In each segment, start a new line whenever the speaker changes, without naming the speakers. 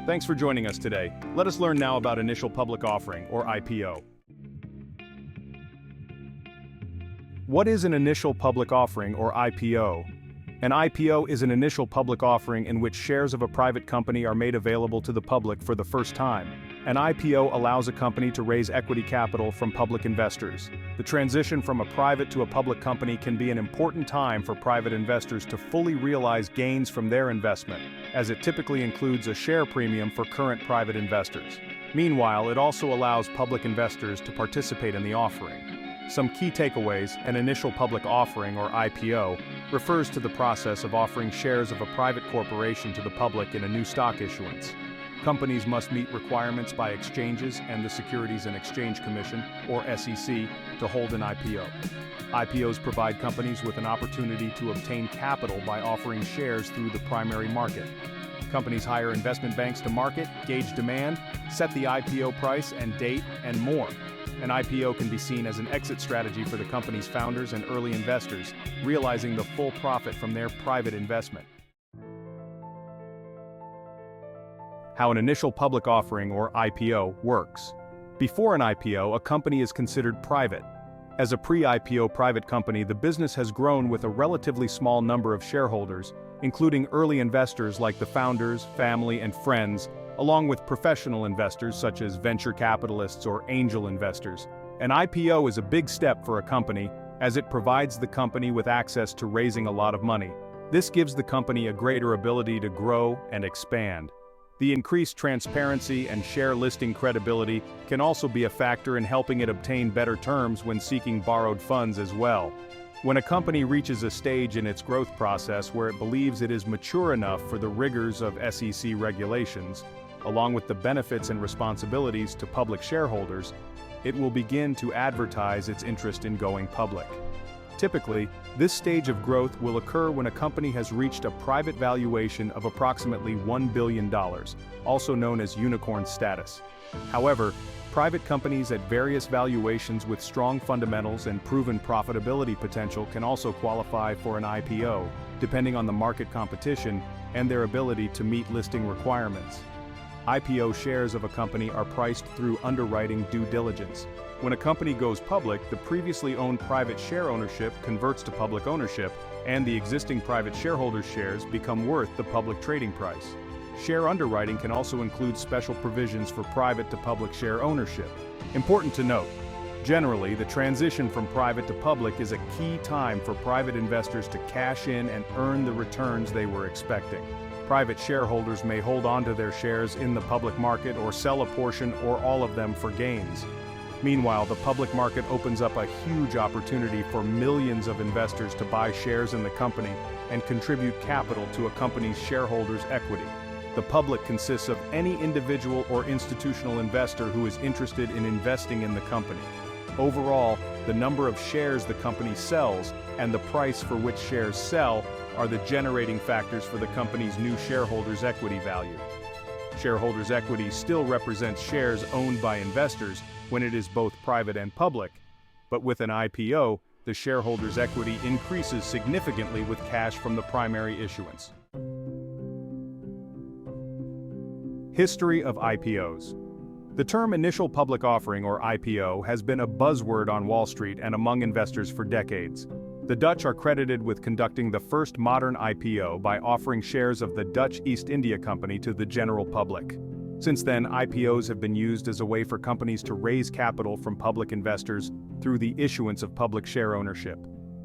Thanks for joining us today. Let us learn now about initial public offering, or IPO. What is an initial public offering, or IPO? An IPO is an initial public offering in which shares of a private company are made available to the public for the first time. An IPO allows a company to raise equity capital from public investors. The transition from a private to a public company can be an important time for private investors to fully realize gains from their investment, as it typically includes a share premium for current private investors. Meanwhile, it also allows public investors to participate in the offering. Some key takeaways: an initial public offering, or IPO, refers to the process of offering shares of a private corporation to the public in a new stock issuance. Companies must meet requirements by exchanges and the Securities and Exchange Commission, or SEC, to hold an IPO. IPOs provide companies with an opportunity to obtain capital by offering shares through the primary market. Companies hire investment banks to market, gauge demand, set the IPO price and date, and more. An IPO can be seen as an exit strategy for the company's founders and early investors, realizing the full profit from their private investment. How an initial public offering, or IPO, works. Before an IPO, a company is considered private. As a pre-IPO private company, the business has grown with a relatively small number of shareholders, including early investors like the founders, family, and friends, along with professional investors such as venture capitalists or angel investors. An IPO is a big step for a company, as it provides the company with access to raising a lot of money. This gives the company a greater ability to grow and expand. The increased transparency and share listing credibility can also be a factor in helping it obtain better terms when seeking borrowed funds as well. When a company reaches a stage in its growth process where it believes it is mature enough for the rigors of SEC regulations, along with the benefits and responsibilities to public shareholders, it will begin to advertise its interest in going public. Typically, this stage of growth will occur when a company has reached a private valuation of approximately $1 billion, also known as unicorn status. However, private companies at various valuations with strong fundamentals and proven profitability potential can also qualify for an IPO, depending on the market competition and their ability to meet listing requirements. IPO shares of a company are priced through underwriting due diligence. When a company goes public, the previously owned private share ownership converts to public ownership, and the existing private shareholders' shares become worth the public trading price. Share underwriting can also include special provisions for private to public share ownership. Important to note, generally, the transition from private to public is a key time for private investors to cash in and earn the returns they were expecting. Private shareholders may hold on to their shares in the public market or sell a portion or all of them for gains. Meanwhile, the public market opens up a huge opportunity for millions of investors to buy shares in the company and contribute capital to a company's shareholders' equity. The public consists of any individual or institutional investor who is interested in investing in the company. Overall, the number of shares the company sells and the price for which shares sell are the generating factors for the company's new shareholders' equity value. Shareholders' equity still represents shares owned by investors when it is both private and public, but with an IPO, the shareholders' equity increases significantly with cash from the primary issuance. History of IPOs. The term initial public offering, or IPO, has been a buzzword on Wall Street and among investors for decades. The Dutch are credited with conducting the first modern IPO by offering shares of the Dutch East India Company to the general public. Since then, IPOs have been used as a way for companies to raise capital from public investors through the issuance of public share ownership.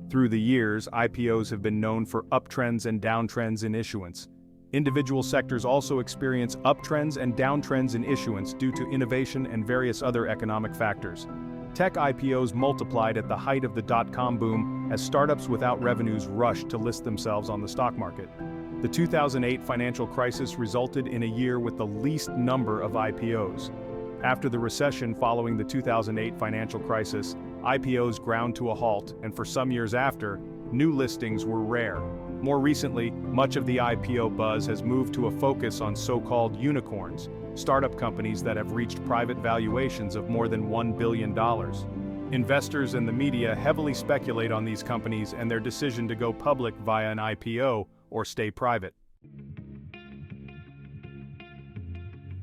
Through the years, IPOs have been known for uptrends and downtrends in issuance. Individual sectors also experience uptrends and downtrends in issuance due to innovation and various other economic factors. Tech IPOs multiplied at the height of the dot-com boom as startups without revenues rushed to list themselves on the stock market. The 2008 financial crisis resulted in a year with the least number of IPOs. After the recession following the 2008 financial crisis, IPOs ground to a halt, and for some years after, new listings were rare. More recently, much of the IPO buzz has moved to a focus on so-called unicorns, startup companies that have reached private valuations of more than $1 billion. Investors and the media heavily speculate on these companies and their decision to go public via an IPO or stay private.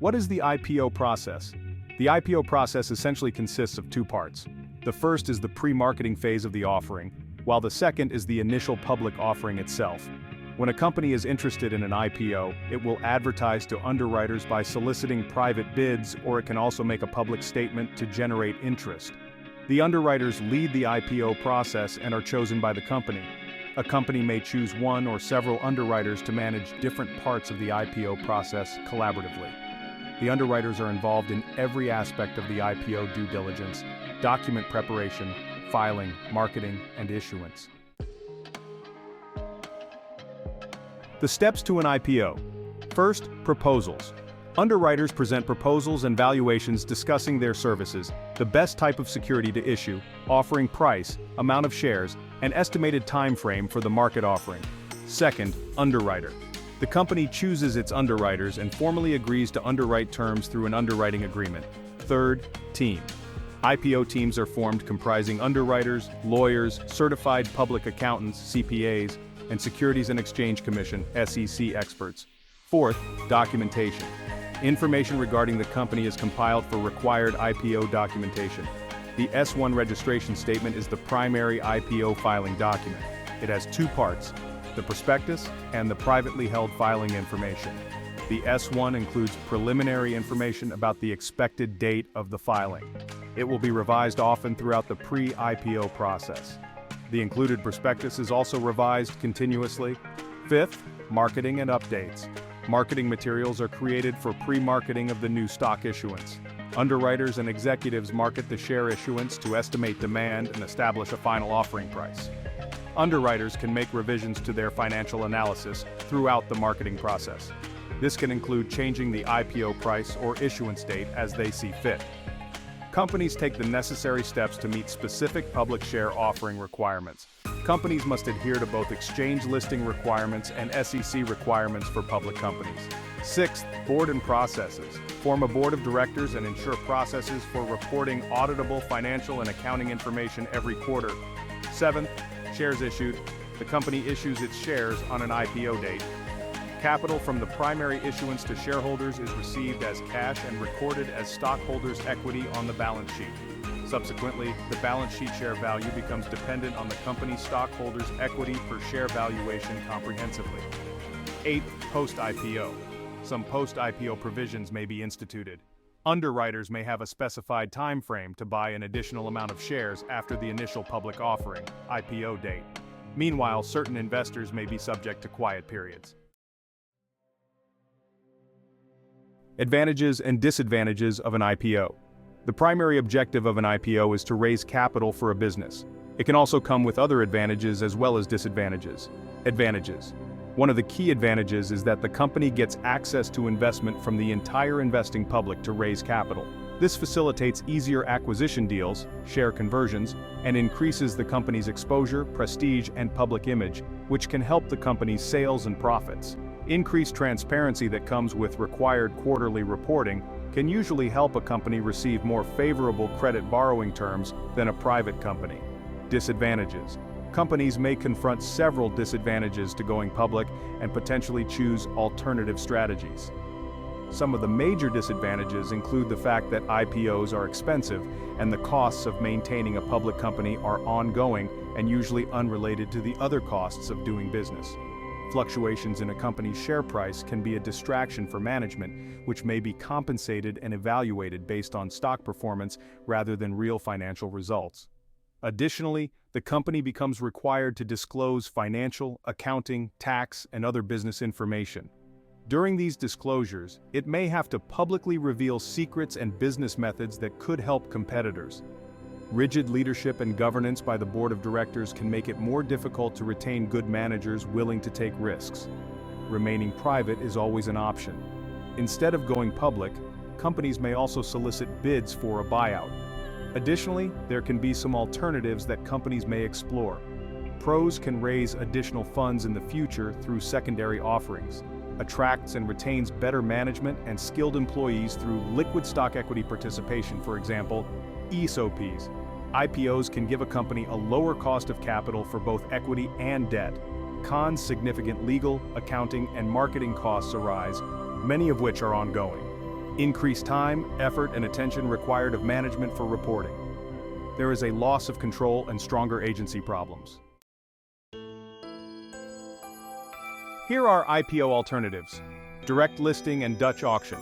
What is the IPO process? The IPO process essentially consists of two parts. The first is the pre-marketing phase of the offering, while the second is the initial public offering itself. When a company is interested in an IPO, it will advertise to underwriters by soliciting private bids, or it can also make a public statement to generate interest. The underwriters lead the IPO process and are chosen by the company. A company may choose one or several underwriters to manage different parts of the IPO process collaboratively. The underwriters are involved in every aspect of the IPO due diligence, document preparation, filing, marketing, and issuance. The steps to an IPO. First, proposals. Underwriters present proposals and valuations discussing their services, the best type of security to issue, offering price, amount of shares, and estimated time frame for the market offering. Second, underwriter. The company chooses its underwriters and formally agrees to underwrite terms through an underwriting agreement. Third, team. IPO teams are formed comprising underwriters, lawyers, certified public accountants, CPAs, and Securities and Exchange Commission, SEC experts. Fourth, documentation. Information regarding the company is compiled for required IPO documentation. The S-1 registration statement is the primary IPO filing document. It has two parts, the prospectus and the privately held filing information. The S-1 includes preliminary information about the expected date of the filing. It will be revised often throughout the pre-IPO process. The included prospectus is also revised continuously. Fifth, marketing and updates. Marketing materials are created for pre-marketing of the new stock issuance. Underwriters and executives market the share issuance to estimate demand and establish a final offering price. Underwriters can make revisions to their financial analysis throughout the marketing process. This can include changing the IPO price or issuance date as they see fit. Companies take the necessary steps to meet specific public share offering requirements. Companies must adhere to both exchange listing requirements and SEC requirements for public companies. Sixth, board and processes. Form a board of directors and ensure processes for reporting auditable financial and accounting information every quarter. Seventh, shares issued. The company issues its shares on an IPO date. Capital from the primary issuance to shareholders is received as cash and recorded as stockholders' equity on the balance sheet. Subsequently, the balance sheet share value becomes dependent on the company's stockholders' equity per share valuation comprehensively. Eighth, post-IPO. Some post-IPO provisions may be instituted. Underwriters may have a specified time frame to buy an additional amount of shares after the initial public offering, IPO date. Meanwhile, certain investors may be subject to quiet periods. Advantages and disadvantages of an IPO. The primary objective of an IPO is to raise capital for a business. It can also come with other advantages as well as disadvantages. Advantages. One of the key advantages is that the company gets access to investment from the entire investing public to raise capital. This facilitates easier acquisition deals, share conversions, and increases the company's exposure, prestige, and public image, which can help the company's sales and profits. Increased transparency that comes with required quarterly reporting can usually help a company receive more favorable credit borrowing terms than a private company. Disadvantages. Companies may confront several disadvantages to going public and potentially choose alternative strategies. Some of the major disadvantages include the fact that IPOs are expensive and the costs of maintaining a public company are ongoing and usually unrelated to the other costs of doing business. Fluctuations in a company's share price can be a distraction for management, which may be compensated and evaluated based on stock performance rather than real financial results. Additionally, the company becomes required to disclose financial, accounting, tax, and other business information. During these disclosures, it may have to publicly reveal secrets and business methods that could help competitors. Rigid leadership and governance by the board of directors can make it more difficult to retain good managers willing to take risks. Remaining private is always an option. Instead of going public, companies may also solicit bids for a buyout. Additionally, there can be some alternatives that companies may explore. Pros can raise additional funds in the future through secondary offerings, attracts and retains better management and skilled employees through liquid stock equity participation, for example, ESOPs. IPOs can give a company a lower cost of capital for both equity and debt. Cons: significant legal, accounting, and marketing costs arise, many of which are ongoing. Increased time, effort, and attention required of management for reporting. There is a loss of control and stronger agency problems. Here are IPO alternatives: direct listing and Dutch auction.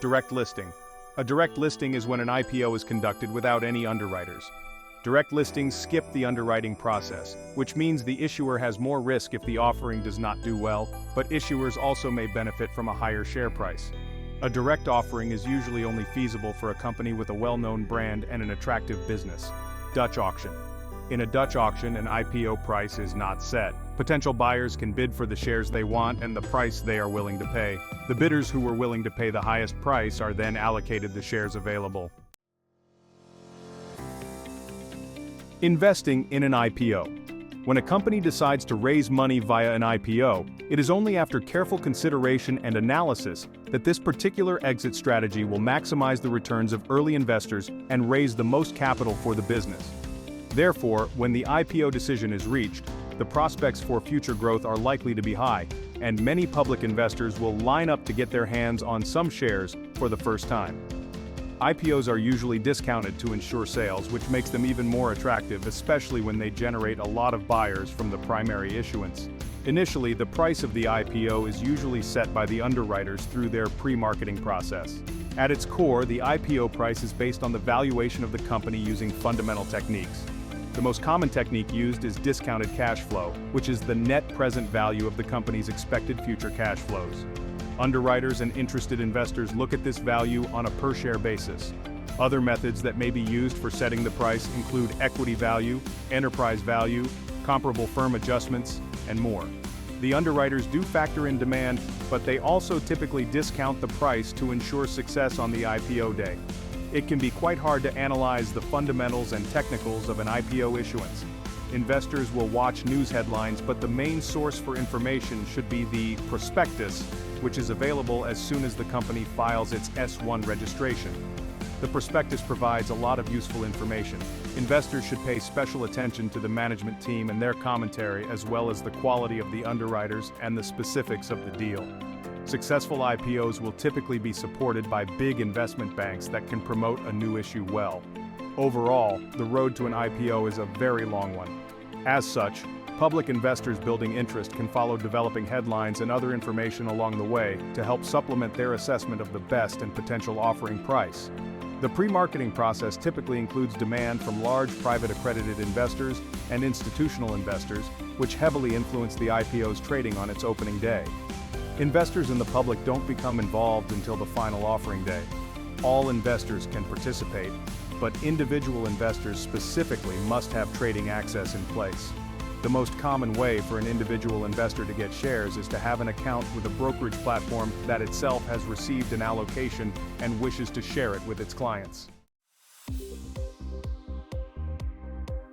Direct listing. A direct listing is when an IPO is conducted without any underwriters. Direct listings skip the underwriting process, which means the issuer has more risk if the offering does not do well, but issuers also may benefit from a higher share price. A direct offering is usually only feasible for a company with a well-known brand and an attractive business. Dutch auction. In a Dutch auction, an IPO price is not set. Potential buyers can bid for the shares they want and the price they are willing to pay. The bidders who were willing to pay the highest price are then allocated the shares available. Investing in an IPO. When a company decides to raise money via an IPO, it is only after careful consideration and analysis that this particular exit strategy will maximize the returns of early investors and raise the most capital for the business. Therefore, when the IPO decision is reached, the prospects for future growth are likely to be high, and many public investors will line up to get their hands on some shares for the first time. IPOs are usually discounted to ensure sales, which makes them even more attractive, especially when they generate a lot of buyers from the primary issuance. Initially, the price of the IPO is usually set by the underwriters through their pre-marketing process. At its core, the IPO price is based on the valuation of the company using fundamental techniques. The most common technique used is discounted cash flow, which is the net present value of the company's expected future cash flows. Underwriters and interested investors look at this value on a per-share basis. Other methods that may be used for setting the price include equity value, enterprise value, comparable firm adjustments, and more. The underwriters do factor in demand, but they also typically discount the price to ensure success on the IPO day. It can be quite hard to analyze the fundamentals and technicals of an IPO issuance. Investors will watch news headlines, but the main source for information should be the prospectus, which is available as soon as the company files its S-1 registration. The prospectus provides a lot of useful information. Investors should pay special attention to the management team and their commentary, as well as the quality of the underwriters and the specifics of the deal. Successful IPOs will typically be supported by big investment banks that can promote a new issue well. Overall, the road to an IPO is a very long one. As such, public investors building interest can follow developing headlines and other information along the way to help supplement their assessment of the best and potential offering price. The pre-marketing process typically includes demand from large private accredited investors and institutional investors, which heavily influence the IPO's trading on its opening day. Investors in the public don't become involved until the final offering day. All investors can participate, but individual investors specifically must have trading access in place. The most common way for an individual investor to get shares is to have an account with a brokerage platform that itself has received an allocation and wishes to share it with its clients.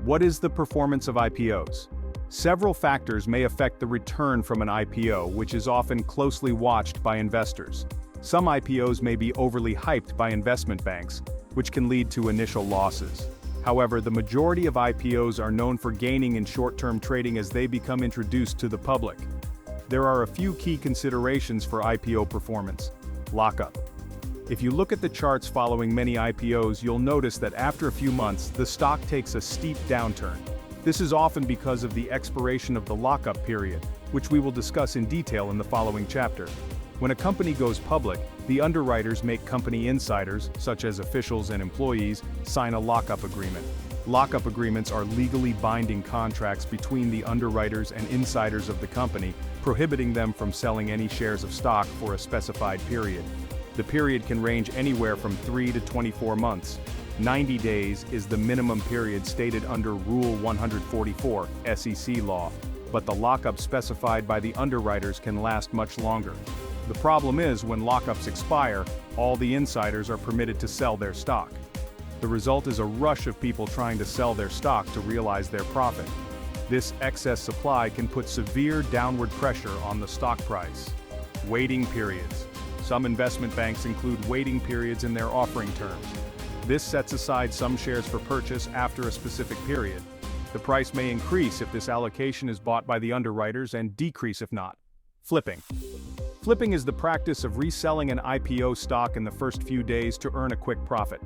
What is the performance of IPOs? Several factors may affect the return from an IPO, which is often closely watched by investors. Some IPOs may be overly hyped by investment banks, which can lead to initial losses. However, the majority of IPOs are known for gaining in short-term trading as they become introduced to the public. There are a few key considerations for IPO performance. Lockup. If you look at the charts following many IPOs, you'll notice that after a few months, the stock takes a steep downturn. This is often because of the expiration of the lockup period, which we will discuss in detail in the following chapter. When a company goes public, the underwriters make company insiders, such as officials and employees, sign a lockup agreement. Lockup agreements are legally binding contracts between the underwriters and insiders of the company, prohibiting them from selling any shares of stock for a specified period. The period can range anywhere from 3 to 24 months. 90 days is the minimum period stated under Rule 144, SEC law, but the lockup specified by the underwriters can last much longer. The problem is, when lockups expire, all the insiders are permitted to sell their stock. The result is a rush of people trying to sell their stock to realize their profit. This excess supply can put severe downward pressure on the stock price. Waiting periods. Some investment banks include waiting periods in their offering terms. This sets aside some shares for purchase after a specific period. The price may increase if this allocation is bought by the underwriters and decrease if not. Flipping. Flipping is the practice of reselling an IPO stock in the first few days to earn a quick profit.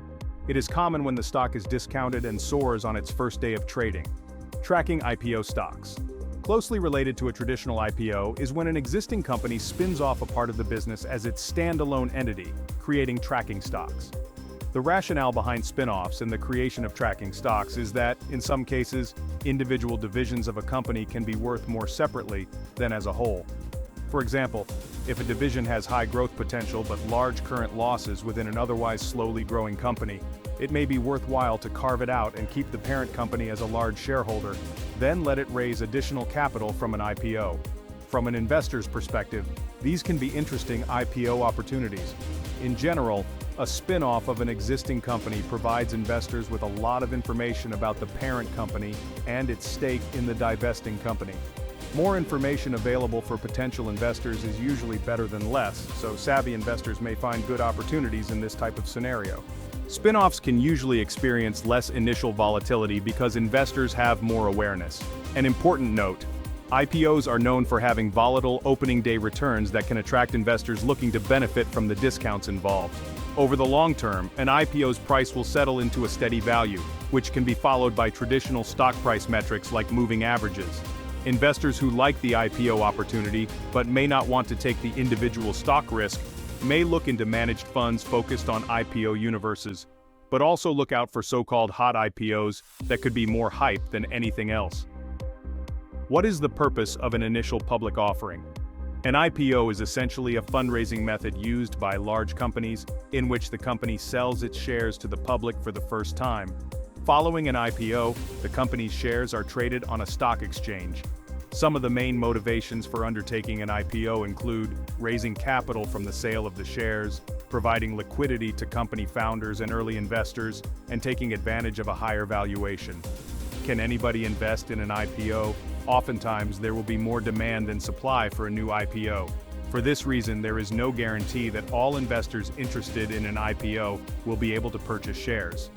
It is common when the stock is discounted and soars on its first day of trading. Tracking IPO stocks. Closely related to a traditional IPO is when an existing company spins off a part of the business as its standalone entity, creating tracking stocks. The rationale behind spin-offs and the creation of tracking stocks is that, in some cases, individual divisions of a company can be worth more separately than as a whole. For example, if a division has high growth potential but large current losses within an otherwise slowly growing company, it may be worthwhile to carve it out and keep the parent company as a large shareholder, then let it raise additional capital from an IPO. From an investor's perspective, these can be interesting IPO opportunities. In general, a spin-off of an existing company provides investors with a lot of information about the parent company and its stake in the divesting company. More information available for potential investors is usually better than less, so savvy investors may find good opportunities in this type of scenario. Spin-offs can usually experience less initial volatility because investors have more awareness. An important note: IPOs are known for having volatile opening day returns that can attract investors looking to benefit from the discounts involved. Over the long term, an IPO's price will settle into a steady value, which can be followed by traditional stock price metrics like moving averages. Investors who like the IPO opportunity but may not want to take the individual stock risk may look into managed funds focused on IPO universes, but also look out for so-called hot IPOs that could be more hype than anything else. What is the purpose of an initial public offering? An IPO is essentially a fundraising method used by large companies in which the company sells its shares to the public for the first time. Following an IPO, the company's shares are traded on a stock exchange. Some of the main motivations for undertaking an IPO include raising capital from the sale of the shares, providing liquidity to company founders and early investors, and taking advantage of a higher valuation. Can anybody invest in an IPO? Oftentimes, there will be more demand than supply for a new IPO. For this reason, there is no guarantee that all investors interested in an IPO will be able to purchase shares.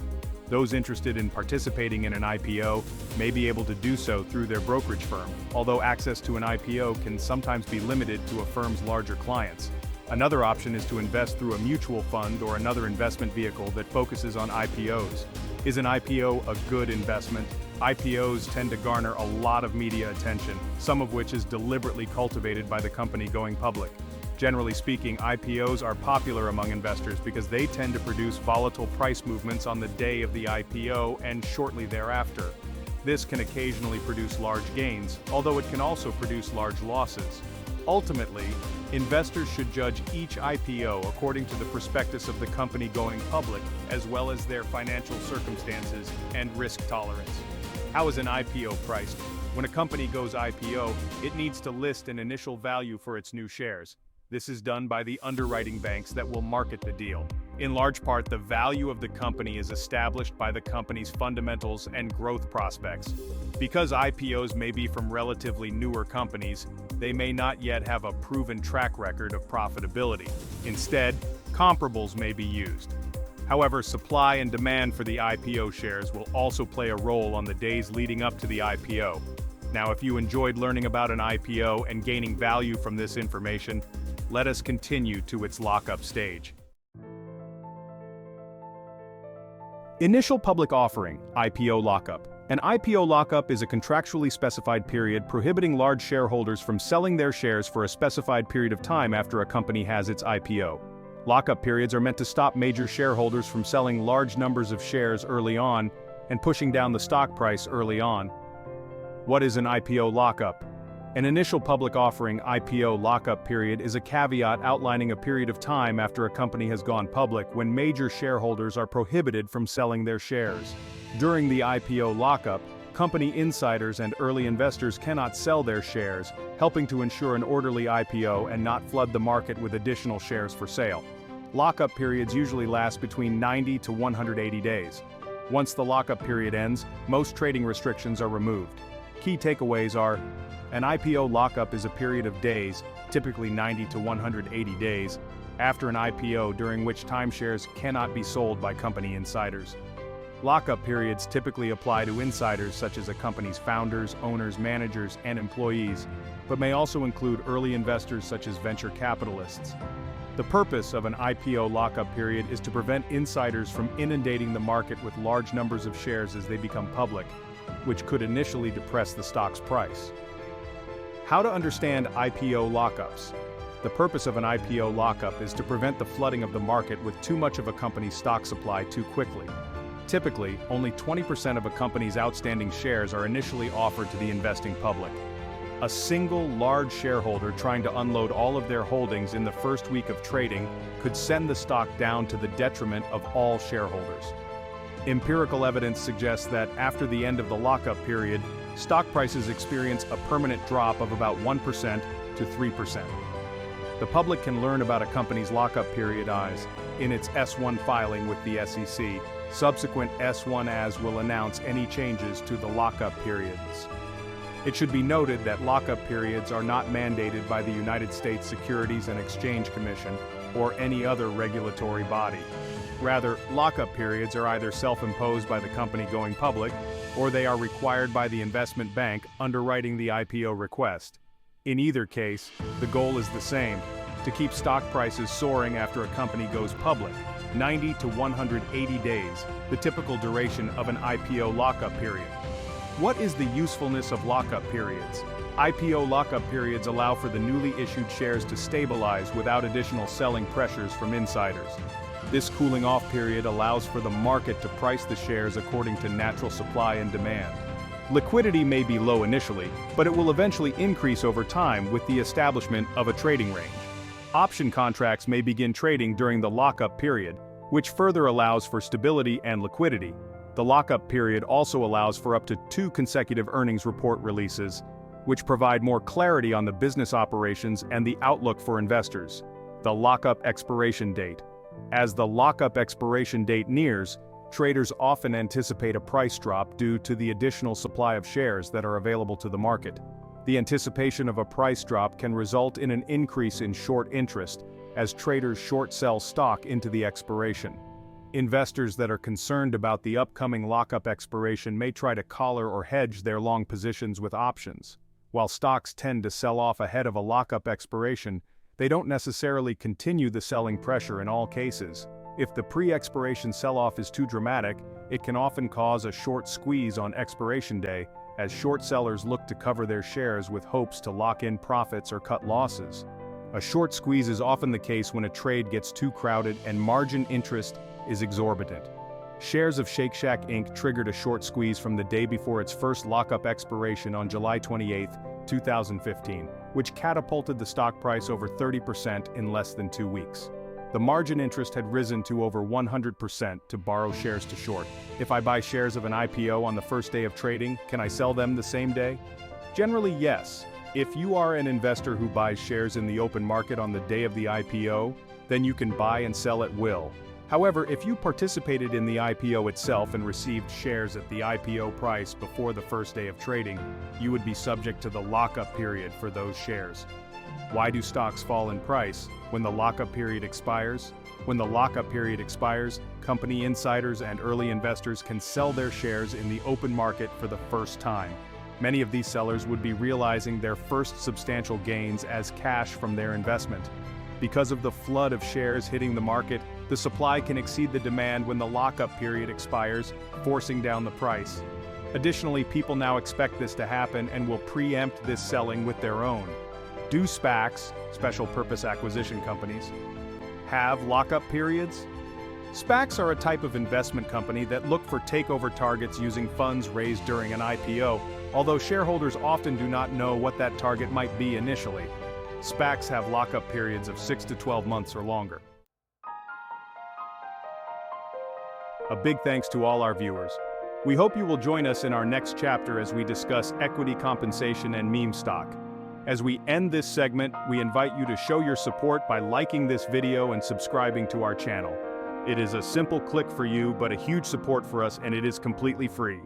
Those interested in participating in an IPO may be able to do so through their brokerage firm, although access to an IPO can sometimes be limited to a firm's larger clients. Another option is to invest through a mutual fund or another investment vehicle that focuses on IPOs. Is an IPO a good investment? IPOs tend to garner a lot of media attention, some of which is deliberately cultivated by the company going public. Generally speaking, IPOs are popular among investors because they tend to produce volatile price movements on the day of the IPO and shortly thereafter. This can occasionally produce large gains, although it can also produce large losses. Ultimately, investors should judge each IPO according to the prospectus of the company going public, as well as their financial circumstances and risk tolerance. How is an IPO priced? When a company goes IPO, it needs to list an initial value for its new shares. This is done by the underwriting banks that will market the deal. In large part, the value of the company is established by the company's fundamentals and growth prospects. Because IPOs may be from relatively newer companies, they may not yet have a proven track record of profitability. Instead, comparables may be used. However, supply and demand for the IPO shares will also play a role on the days leading up to the IPO. Now, if you enjoyed learning about an IPO and gaining value from this information, let us continue to its lockup stage. Initial public offering, IPO lockup. An IPO lockup is a contractually specified period prohibiting large shareholders from selling their shares for a specified period of time after a company has its IPO. Lockup periods are meant to stop major shareholders from selling large numbers of shares early on and pushing down the stock price early on. What is an IPO lockup? An initial public offering IPO lockup period is a caveat outlining a period of time after a company has gone public when major shareholders are prohibited from selling their shares. During the IPO lockup, company insiders and early investors cannot sell their shares, helping to ensure an orderly IPO and not flood the market with additional shares for sale. Lockup periods usually last between 90 to 180 days. Once the lockup period ends, most trading restrictions are removed. Key takeaways are: an IPO lockup is a period of days, typically 90 to 180 days, after an IPO during which time shares cannot be sold by company insiders. Lockup periods typically apply to insiders such as a company's founders, owners, managers, and employees. but may also include early investors such as venture capitalists. The purpose of an IPO lockup period is to prevent insiders from inundating the market with large numbers of shares as they become public, which could initially depress the stock's price. How to understand IPO lockups. The purpose of an IPO lockup is to prevent the flooding of the market with too much of a company's stock supply too quickly. Typically, only 20% of a company's outstanding shares are initially offered to the investing public. A single large shareholder trying to unload all of their holdings in the first week of trading could send the stock down to the detriment of all shareholders. Empirical evidence suggests that after the end of the lockup period, stock prices experience a permanent drop of about 1% to 3%. The public can learn about a company's lockup period in its S-1 filing with the SEC. Subsequent S-1s will announce any changes to the lockup periods. It should be noted that lockup periods are not mandated by the United States Securities and Exchange Commission or any other regulatory body. Rather, lockup periods are either self-imposed by the company going public, or they are required by the investment bank underwriting the IPO request. In either case, the goal is the same: to keep stock prices soaring after a company goes public. 90 to 180 days, the typical duration of an IPO lockup period. What is the usefulness of lockup periods? IPO lockup periods allow for the newly issued shares to stabilize without additional selling pressures from insiders. This cooling off period allows for the market to price the shares according to natural supply and demand. Liquidity may be low initially, but it will eventually increase over time with the establishment of a trading range. Option contracts may begin trading during the lockup period, which further allows for stability and liquidity. The lockup period also allows for up to 2 consecutive earnings report releases, which provide more clarity on the business operations and the outlook for investors. The lockup expiration date. As the lockup expiration date nears, traders often anticipate a price drop due to the additional supply of shares that are available to the market. The anticipation of a price drop can result in an increase in short interest, as traders short sell stock into the expiration. Investors that are concerned about the upcoming lockup expiration may try to collar or hedge their long positions with options. While stocks tend to sell off ahead of a lockup expiration, they don't necessarily continue the selling pressure in all cases. If the pre-expiration sell-off is too dramatic, it can often cause a short squeeze on expiration day, as short sellers look to cover their shares with hopes to lock in profits or cut losses. A short squeeze is often the case when a trade gets too crowded and margin interest is exorbitant. Shares of Shake Shack Inc. triggered a short squeeze from the day before its first lockup expiration on July 28, 2015, which catapulted the stock price over 30% in less than 2 weeks. The margin interest had risen to over 100% to borrow shares to short. If I buy shares of an IPO on the first day of trading, can I sell them the same day? Generally, yes. If you are an investor who buys shares in the open market on the day of the IPO, then you can buy and sell at will. However, if you participated in the IPO itself and received shares at the IPO price before the first day of trading, you would be subject to the lockup period for those shares. Why do stocks fall in price when the lockup period expires? When the lockup period expires, company insiders and early investors can sell their shares in the open market for the first time. Many of these sellers would be realizing their first substantial gains as cash from their investment. Because of the flood of shares hitting the market, the supply can exceed the demand when the lockup period expires, forcing down the price. Additionally, people now expect this to happen and will preempt this selling with their own. Do SPACs, special purpose acquisition companies, have lockup periods? SPACs are a type of investment company that look for takeover targets using funds raised during an IPO, although shareholders often do not know what that target might be initially. SPACs have lockup periods of 6 to 12 months or longer. A big thanks to all our viewers. We hope you will join us in our next chapter as we discuss equity compensation and meme stock. As we end this segment, we invite you to show your support by liking this video and subscribing to our channel. It is a simple click for you, but a huge support for us, and it is completely free.